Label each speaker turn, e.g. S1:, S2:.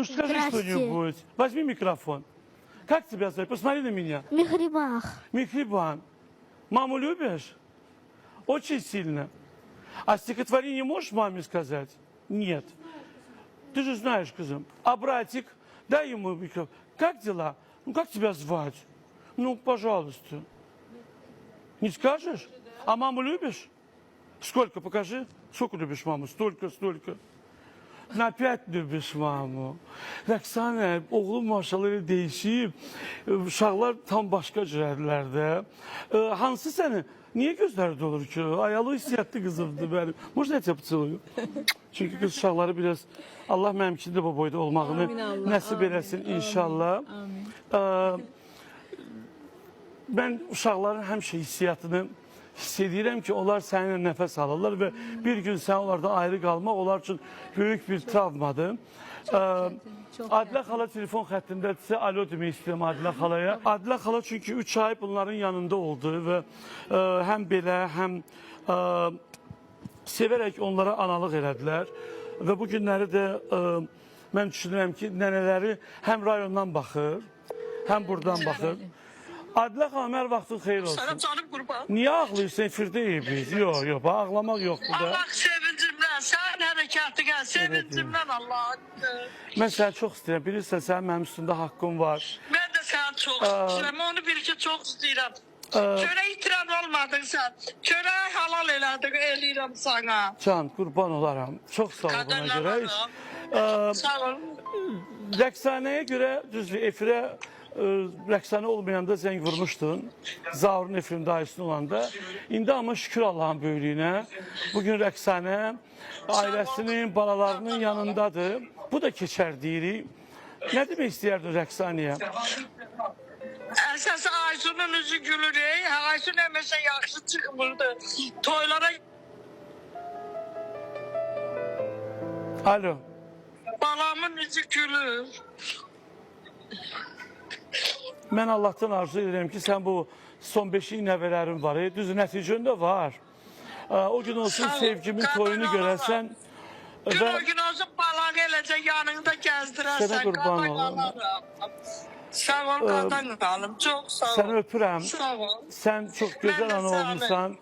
S1: Ну скажи что-нибудь. Возьми микрофон. Как тебя зовут? Посмотри на меня.
S2: Мехрибах.
S1: Михрибан. Маму любишь? Очень сильно. А стихотворение можешь маме сказать? Нет. Ты же знаешь, кызым. А братик, дай ему микрофон. Как дела? Ну, как тебя звать? Ну, пожалуйста. Не скажешь? А маму любишь? Сколько, покажи. Сколько любишь маму? Столько, столько. Na 5 любишь mамı. Rəqsanə, oğlum maşallah elə değişib. Uşaqlar tam başqa cürərlərdə. Hansı səni? Niye gözləri dolur ki? Ayalı hissiyatlı qızımdır benim. Можно я тебя поцелую? Çünkü kız uşaqları biraz Allah mənimkinin də bu boyda olmağını nəsib eləsin inşallah. Mən uşaqların həmişə hissiyatını hiss edirəm ki, onlar səninlə nəfəs alırlar və bir gün sən onlardan ayrı qalmaq onlar üçün böyük bir travmadır. Adilə xala telefon xəttindədirsə, alo demək istəyirəm Adilə xalaya. Adilə xala çünki 3 ay bunların yanında oldu və həm belə, həm sevərək onlara analıq elədilər. Və bu günləri də mən düşünürəm ki, nənələri həm rayondan baxır, həm buradan baxır. Adilə xanım, hər vaxtın xeyir olsun.
S3: Sana canım qurban.
S1: Niye ağlıyorsun? Firdeyik biz. Yok yok, ağlamak yok burada.
S3: Allah sevincimdən, sənin hərəkətinə, sevincimdən Allah.
S1: Mən səni çox istəyirəm. Bilirsən, sənin mənim üstündə haqqın var.
S3: Mən də səni çox istəyirəm, onu bil ki, çox istəyirəm. Kölə itirən olmadın sən, kölə halal elədin, eləyirəm sana.
S1: Can, qurban olaram. Çox sağ ol buna görə.
S3: Sağ ol.
S1: Rəqsanəyə görə, düzdür, efirə rəqsanə olmayanda zəng vurmuşdun. Zaurun efirində ayısın olanda. İndi amma şükür Allah'ın böyülüyünə. Bugün rəqsanə ailəsinin, balalarının yanındadır. Bu da keçər deyirik. Nə demək istəyərdin rəqsanəyə?
S3: Əsas Aysunun üzü gülür, Aysun əməsə yaxşı çıxmırdı. Toylara
S1: Alo.
S3: balamın üzü gülür.
S1: Mən Allah'tan arzu edirəm ki, sən bu son 5 nəvələrin var. Düz nəticəndə var. O gün olsun sevgimin toyunu görəsən.
S3: Gün o gün olsun balaq eləcək yanında gəzdirəsən.
S1: Sənə qurban olum.
S3: Sağ ol, qadan qalım. Çox sağ ol.
S1: Səni öpürəm.
S3: Sağ ol.
S1: Sən çox gözəl
S3: Mən də
S1: ana
S3: səni.
S1: olmuşsan.